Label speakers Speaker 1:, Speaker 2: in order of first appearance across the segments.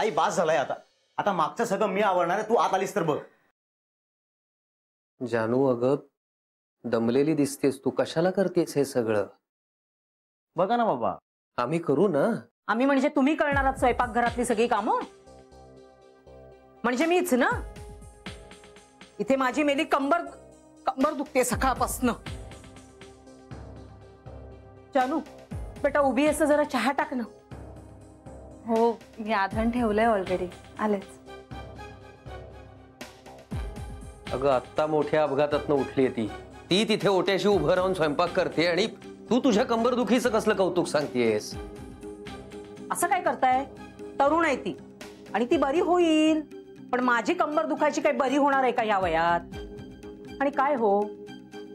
Speaker 1: ताई बास झालाय आता. आता मागचं सगळं मी आवडणार आहे, तू आत आलीस तर बघ.
Speaker 2: जानू अगं दमलेली दिसतेस तू, कशाला करतेस हे सगळं?
Speaker 1: बघा ना बाबा,
Speaker 2: आम्ही करू ना.
Speaker 3: आम्ही म्हणजे तुम्ही करणार आहात स्वयंपाकघरातली सगळी कामं? म्हणजे मीच ना? इथे माझी मेली कंबर कंबर दुखते सकाळपासनं. जानू बेटा उभी असं जरा चहा टाक ना.
Speaker 4: हो मी आधण ठेवलंय ऑलरेडी, आलेच.
Speaker 2: अगं आत्ता मोठ्या अपघातातनं उठली ती तिथे ओट्याशी उभं राहून स्वयंपाक करते आणि तू तुझ्या कंबरदुखीचं कसलं कौतुक सांगतेस?
Speaker 3: असं काय करताय? तरुण आहे ती आणि ती बरी होईल, पण माझी कंबर दुखायची काही बरी होणार आहे का या वयात? आणि काय हो,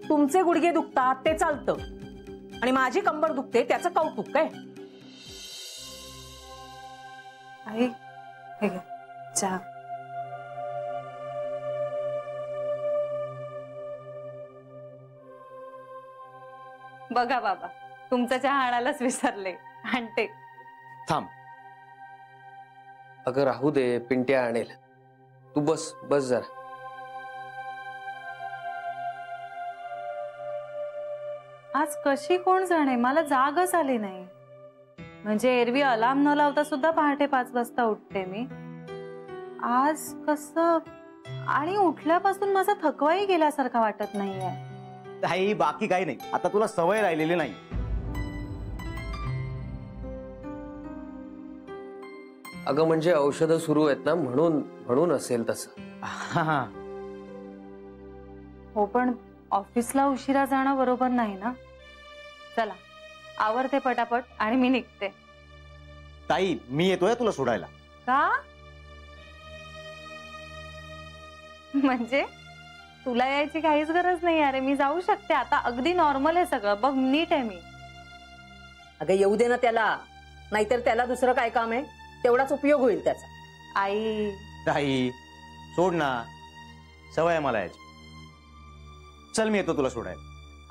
Speaker 3: तुमचे गुडघे दुखतात ते चालतं आणि माझी कंबर दुखते त्याचं कौतुक काय?
Speaker 4: आई हे घे चहा. बघा बाबा, तुमचा चहा आणायलाच विसरले. आणते.
Speaker 1: थांब.
Speaker 2: अगं राहू दे, पिंट्या आणेल. तू बस बस जरा.
Speaker 4: आज कशी कोण जाणे, मला जागच आली नाही. म्हणजे एरवी अलार्म न लावता सुद्धा पहाटे 5 वाजता उठते मी. आज कसं? आणि उठल्यापासून माझा थकवाही गेल्यासारखा वाटत नाहीये.
Speaker 1: ताई बाकी काही नाही, आता तुला सवय राहिलेली नाही.
Speaker 2: अगं म्हणजे औषधं सुरू आहेत ना, म्हणून असेल तसं.
Speaker 4: हो पण ऑफिसला उशिरा जाणं बरोबर नाही ना. चला आवरते पटापट आणि मी निघते.
Speaker 1: ताई मी येतोय तुला सोडायला.
Speaker 4: का? म्हणजे तुला यायची काहीच गरज नाही. अरे मी जाऊ शकते आता, अगदी नॉर्मल आहे सगळं. बघ नीट आहे मी.
Speaker 3: अगं येऊ दे ना त्याला, नाहीतर त्याला दुसरं काय काम आहे, तेवढाच उपयोग होईल त्याचा.
Speaker 4: आई
Speaker 1: ताई सोड ना, सवय आहे मला याची. चल मी येतो तुला सोडायला.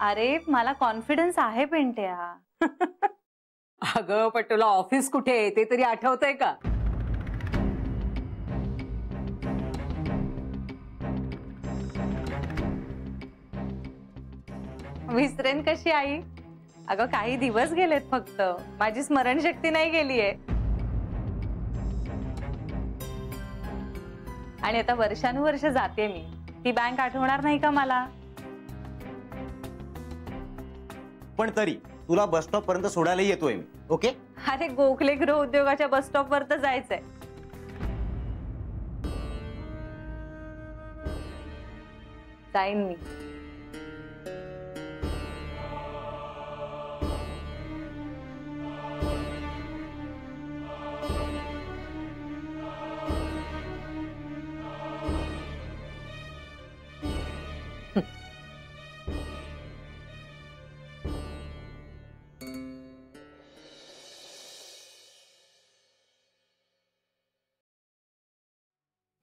Speaker 4: अरे मला कॉन्फिडन्स आहे पिंट्या.
Speaker 3: अगं पण तुला ऑफिस कुठे आहे ते तरी आठवतंय का?
Speaker 4: विसरेन कशी आई? अगं काही दिवस गेलेत फक्त, माझी स्मरणशक्ती नाही गेलीये. आणि आता वर्षानुवर्ष जाते मी, ती बँक आठवणार नाही का मला?
Speaker 1: पण तरी तुला बस स्टॉप पर्यंत सोडायला येतोय मी. ओके?
Speaker 4: अरे गोखले गृह उद्योगाच्या बस स्टॉप वर तर जायचंय. जाईन मी.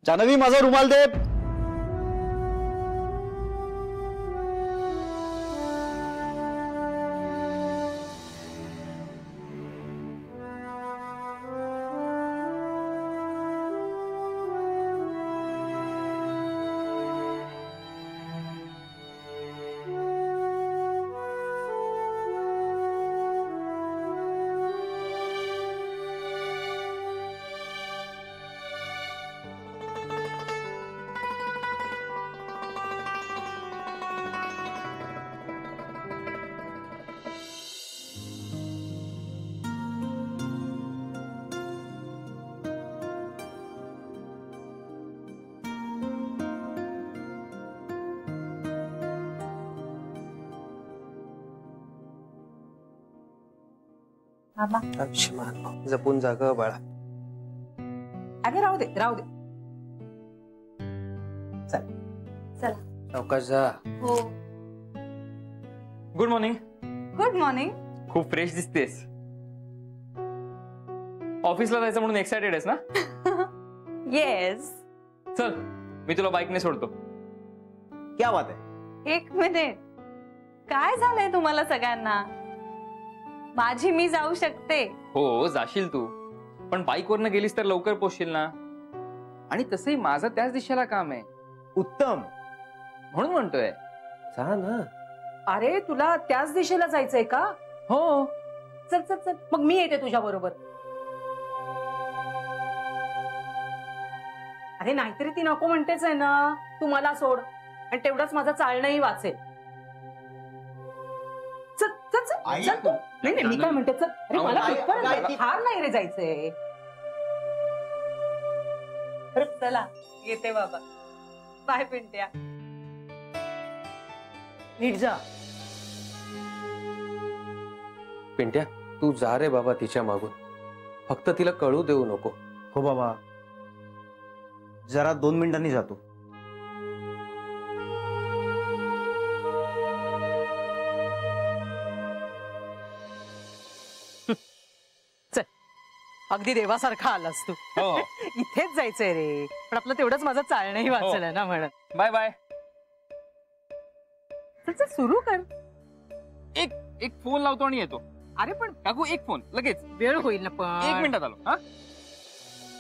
Speaker 1: जानवी माझा रुमाल दे.
Speaker 2: आयुष्यमान जपून जाग बाळा.
Speaker 3: अगं राहू दे राहू दे. चल
Speaker 4: चला
Speaker 2: सावकाश जा.
Speaker 4: हो.
Speaker 5: Good morning.
Speaker 4: Good morning.
Speaker 5: खूप फ्रेश दिसतेस. ऑफिसला जायचं म्हणून एक्साइटेड आहेस ना?
Speaker 4: येस.
Speaker 5: चल मी तुला बाईकने सोडतो.
Speaker 1: क्या बात आहे.
Speaker 4: एक मिनिट, काय झालंय तुम्हाला सगळ्यांना? माझी मी जाऊ शकते.
Speaker 5: हो जाशील तू, पण बाईकवरनं गेलीस तर लवकर पोहोचशील ना. आणि तसंही माझं त्याच दिशेला काम आहे,
Speaker 1: उत्तम.
Speaker 5: म्हणून म्हणतोय.
Speaker 2: जा ना.
Speaker 3: अरे तुला त्याच दिशेला जायचंय का?
Speaker 5: हो.
Speaker 3: चल चल चल, मग मी येते तुझ्या बरोबर. अरे नाहीतरी ती नको म्हणतेच आहे ना. तू मला सोड आणि तेवढंच माझं चालणंही वाचेल. चल चल चल चल तू. नाही नाही, मी काय म्हणते, चल. अरे मला तिथपर्यंत फार नाही रे जायचंय.
Speaker 4: चला येते बाबा. बाय पिंट्या.
Speaker 3: नीट जा.
Speaker 2: पिंट्या, तू जा रे बाबा तिच्या मागून. फक्त तिला कळू देऊ नको.
Speaker 1: हो बाबा, जरा 2 मिनिटांनी जातो.
Speaker 3: अगदी देवासारखा आलास तू.
Speaker 5: हो.
Speaker 3: इथेच जायचंय रे, पण आपलं तेवढंच माझं चालणंही वाचलं ना म्हणत.
Speaker 5: Bye bye.
Speaker 3: चल चल, सुरू कर.
Speaker 5: एक फोन लावतो आणि येतो.
Speaker 3: अरे पण
Speaker 5: काकू एक फोन लगेच.
Speaker 3: वेळ होईल ना.
Speaker 5: 1
Speaker 3: पण
Speaker 5: मिनिटात आलो. हा.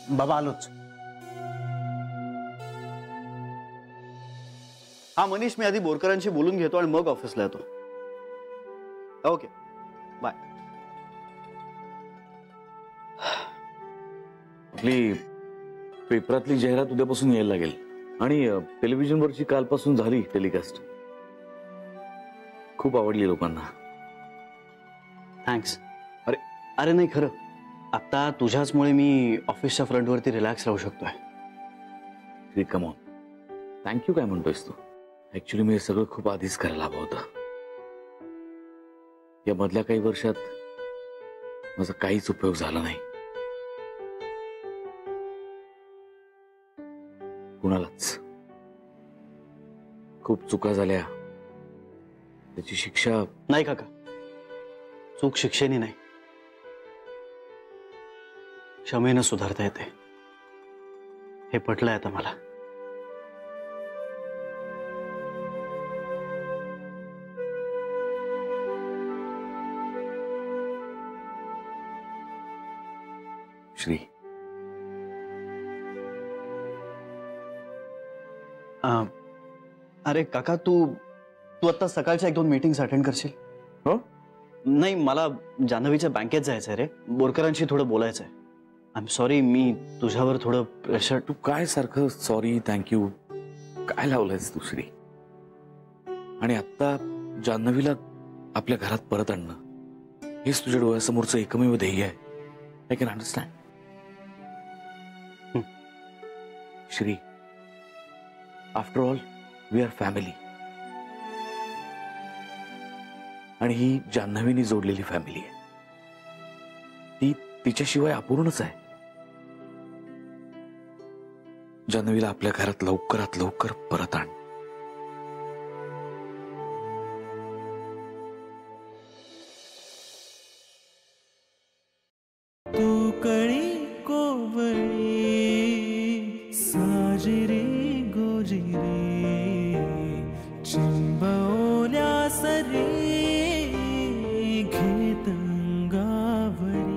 Speaker 1: बाबा आलोच.
Speaker 6: हा मनीष, मी आधी बोरकरांशी बोलून घेतो आणि मग ऑफिसला येतो. Okay bye.
Speaker 7: आपली पेपरातली जाहिरात उद्यापासून यायला लागेल आणि टेलिव्हिजनवरची कालपासून झाली टेलिकास्ट. खूप आवडली लोकांना.
Speaker 6: थँक्स. अरे नाही, खरं आता तुझ्याचमुळे मी ऑफिसच्या फ्रंटवरती रिलॅक्स राहू शकतोय.
Speaker 7: कम ऑन, थँक्यू काय म्हणतोयस तू? ऍक्च्युली मी हे सगळं खूप आधीच करायला हवं होतं. या मधल्या काही वर्षात माझा काहीच उपयोग झाला नाही, कुणालाच. खूप चुका झाल्या, त्याची शिक्षा.
Speaker 6: नाही काका, चूक शिक्षेने नाही, क्षमेनं सुधारता येते. हे पटलंय आता मला.
Speaker 7: श्री,
Speaker 6: अरे काका, तू आता सकाळच्या 1-2 मीटिंग्स अटेंड करशील?
Speaker 7: हो.
Speaker 6: नाही, मला जान्हवीच्या बँकेत जायचंय रे. बोरकरांशी थोडं बोलायचंय. आय एम सॉरी, मी तुझ्यावर थोडं प्रेशर.
Speaker 7: तू काय सारखं सॉरी थँक्यू काय लावलंयस तू श्री? आणि आता जान्हवीला आपल्या घरात परत आणणं हेच तुझ्या डोळ्यासमोरचं एकमेव ध्येय आहे. I can understand. Shri, after all we are family. आणि ही जान्हवीने जोडलेली फॅमिली आहे. ती तिच्याशिवाय अपूर्णच आहे. जान्हवीला आपल्या घरात लवकरात लवकर परत आण.
Speaker 8: तू कळी कोवळी साजरे गोजिरे चिंबवल्या सरे घेत अंगावरी.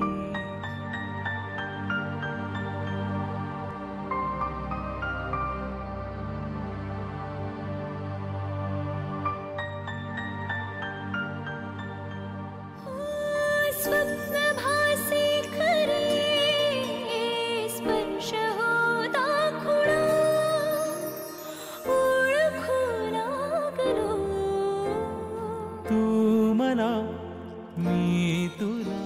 Speaker 8: तू मला मी तुला.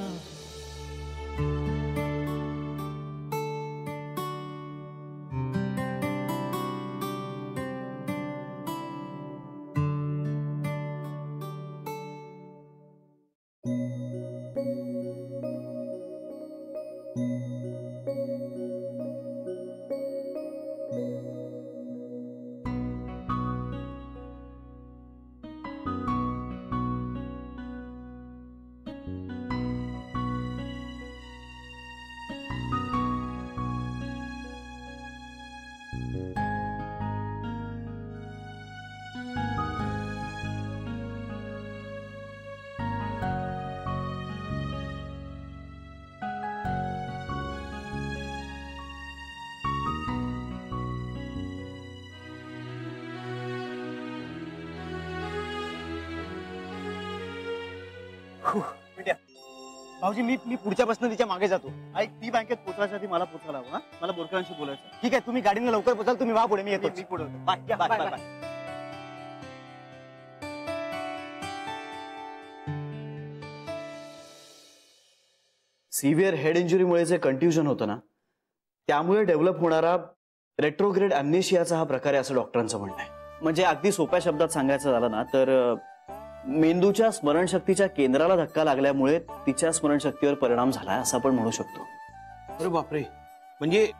Speaker 6: भाऊजी मी पुढच्या बसनं तिच्या मागे जातो. ऐक, ती बँकेत पोहोचवायच्या आधी मला पोहोचायला हवं. मला बोरकरांशी बोलायचं. ठीक आहे, तुम्ही गाडीने लवकर पोचाल. तुम्ही वा पुढे, मी येतो. मी पुढे होतो. Bye bye bye bye. Severe head इंजुरीमुळे जे कन्फ्युजन होतं ना, त्यामुळे डेव्हलप होणारा रेट्रोग्रेड अॅम्नेशियाचा हा प्रकार आहे असं डॉक्टरांचं म्हणणं आहे. म्हणजे अगदी सोप्या शब्दात सांगायचं झालं ना तर मेंदूच्या स्मरणशक्तीच्या केंद्राला धक्का लागल्यामुळे तिच्या स्मरणशक्तीवर परिणाम झालाय असं आपण म्हणू शकतो.
Speaker 9: अरे बापरे, म्हणजे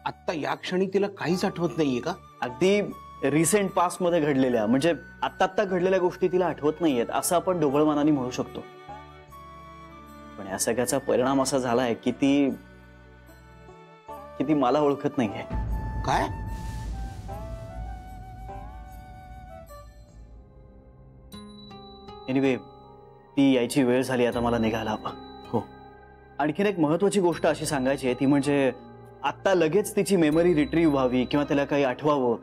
Speaker 9: आता या क्षणी तिला काहीच आठवत नाहीये का?
Speaker 6: अगदी रिसेंट पास्ट मध्ये घडलेल्या, म्हणजे आत्ता घडलेल्या गोष्टी तिला आठवत नाहीयेत असं आपण ढोबळमानाने म्हणू शकतो. पण या सगळ्याचा परिणाम असा झालाय की ती मला ओळखत नाहीये.
Speaker 9: काय?
Speaker 6: एनिवे, ती यायची वेळ झाली, आता मला निघायला हवं.
Speaker 9: हो.
Speaker 6: आणखीन एक महत्वाची गोष्ट अशी सांगायची आहे ती म्हणजे आता लगेच तिची मेमरी रिट्रीव्ह व्हावी किंवा त्याला काही आठवावं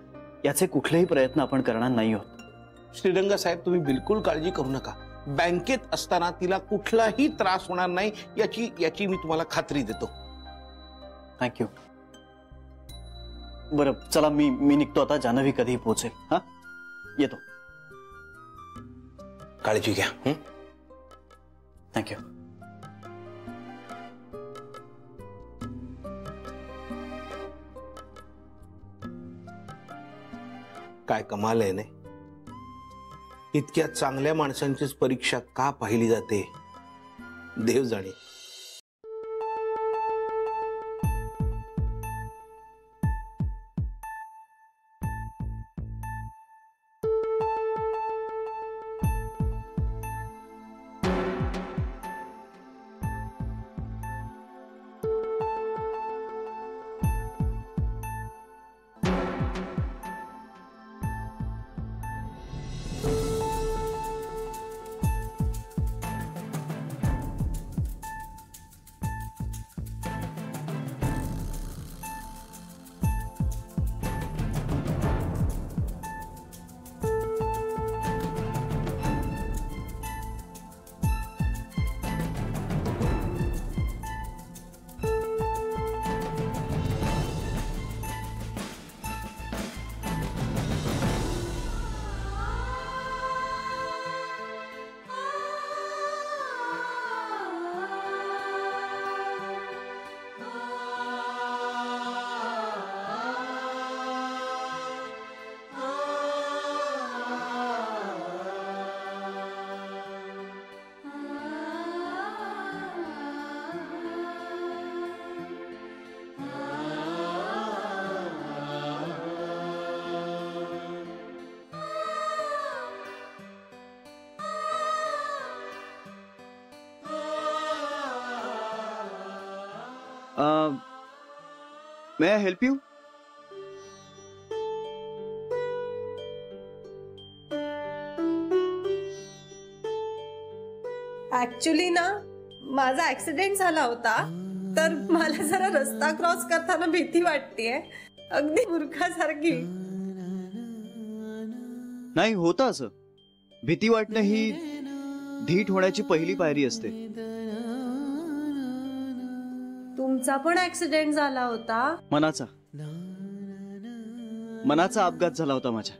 Speaker 6: याचे कुठलेही प्रयत्न आपण करणार नाही आहोत.
Speaker 9: श्रीरंग साहेब, तुम्ही बिलकुल काळजी करू नका. बँकेत असताना तिला कुठलाही त्रास होणार नाही याची मी तुम्हाला खात्री देतो.
Speaker 6: थँक्यू. बरं, चला मी निघतो आता. जान्हवी कधीही पोहोचेल. हा, येतो.
Speaker 9: काळजी घ्या.
Speaker 6: थँक्यू.
Speaker 9: काय कमाल आहे नाही, इतक्या चांगल्या माणसांचीच परीक्षा का पाहिली जाते देव जाणे.
Speaker 6: May I help you?
Speaker 10: Actually ना, माझा ऍक्सिडेंट झाला होता, तर मला जरा रस्ता क्रॉस करताना भीती वाटतेय, अगदी मूर्खासारखी.
Speaker 6: नाही, होतं असं. भीती वाटणं ही धीट होण्याची पहिली पायरी असते.
Speaker 10: तुमचा पण ऍक्सिडेंट झाला होता?
Speaker 6: मनाचा अपघात झाला होता माझ्या.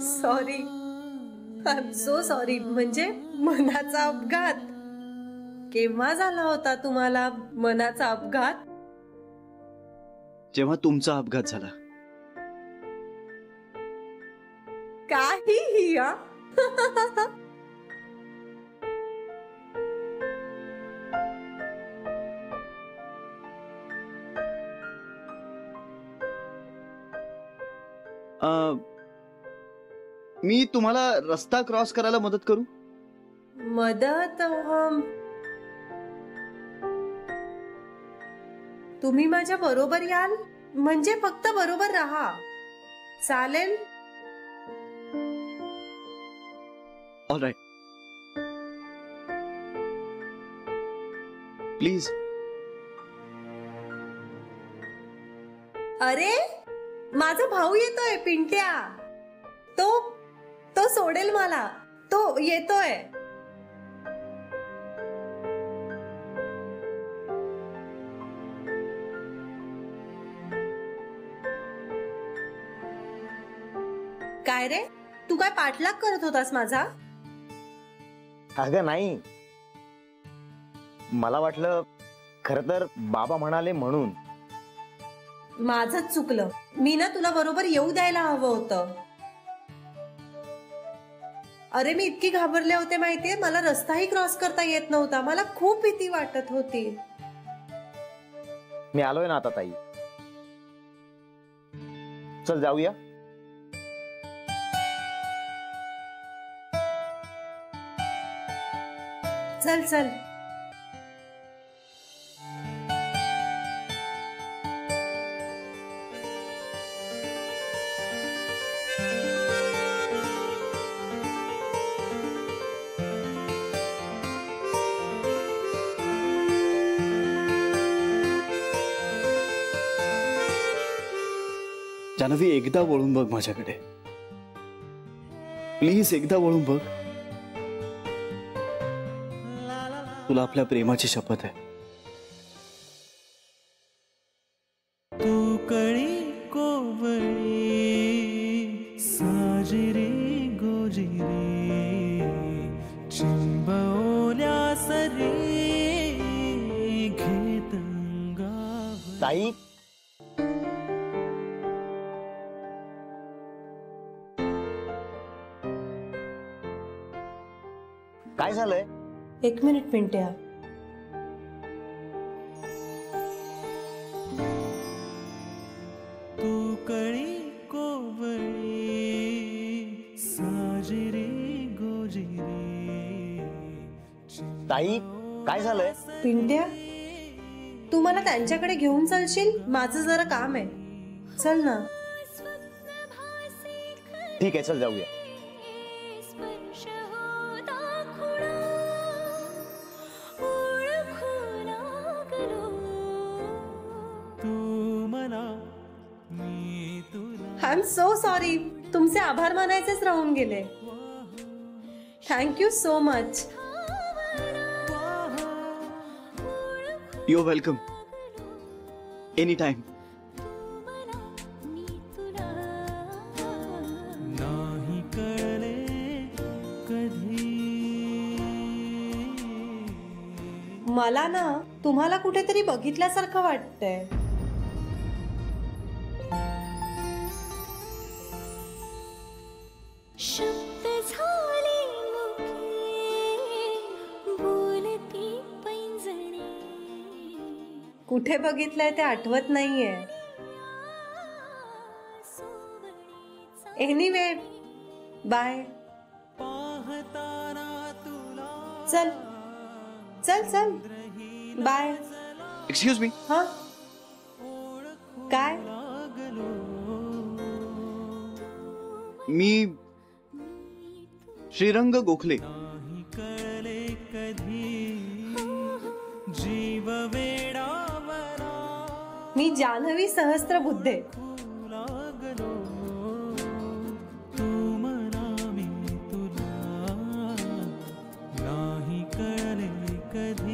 Speaker 10: Sorry, I am so sorry. म्हणजे मनाचा अपघात? केव्हा झाला होता तुम्हाला मनाचा अपघात?
Speaker 6: जेव्हा तुमचा अपघात झाला.
Speaker 10: काहीही.
Speaker 6: मी तुम्हाला रस्ता क्रॉस करायला मदत करू?
Speaker 10: मदत? तुम्ही माझ्या बरोबर याल? म्हणजे फक्त बरोबर राहा, चालेल?
Speaker 6: All right, please.
Speaker 10: अरे, माझा भाऊ येतोय पिंट्या. तो सोडेल मला. तो येतोय. काय रे, तू काय पाठलाग करत होतास माझा?
Speaker 1: अगं नाही, मला वाटलं खरं तर बाबा म्हणाले म्हणून.
Speaker 10: माझंच चुकलं. मी ना तुला बरोबर येऊ द्यायला हवं होतं. अरे मी इतकी घाबरले होते माहितीये, मला रस्ताही क्रॉस करता येत नव्हता. मला खूप भीती वाटत होती.
Speaker 1: मी आलोय ना आता ताई. चल जाऊया.
Speaker 10: चल चल.
Speaker 6: जानवी, एकदा वळून बघ माझ्याकडे. प्लीज एकदा वळून बघ. तुला आपल्या प्रेमाची शपथ आहे.
Speaker 8: तू कळी कोवळी साजिरी गोजिरी चिंबवल्या सरी घेत
Speaker 1: ताई, काय झालंय?
Speaker 10: एक मिनिट पिंट्या.
Speaker 8: तू कळी कोवळी साजिरी गोजिरी.
Speaker 1: ताई, काय झालंय?
Speaker 10: पिंट्या, तू मला त्यांच्याकडे घेऊन चलशील? माझं जरा काम आहे. चल ना.
Speaker 1: ठीक आहे, चल जाऊया.
Speaker 10: I am so sorry. तुमचे आभार मानायचेच राहून गेले. Thank you so much.
Speaker 6: You're welcome. Anytime.
Speaker 8: नाही कळले कधी.
Speaker 10: मला ना तुम्हाला कुठेतरी बघितल्यासारखं वाटतंय.
Speaker 11: शब्द झाले मुखे बोलती पैंजणे.
Speaker 10: कुठे बघितलंय ते आठवत नाहीये. Anyway, bye. चल चल चल, बाय.
Speaker 6: Excuse me.
Speaker 10: हा, काय?
Speaker 6: मी श्रीरंग गोखले.
Speaker 8: जीव वेडावला
Speaker 10: मी जान्हवी सहस्त्रबुद्धे.
Speaker 8: तू मला मी तुला नाही कळले कधी.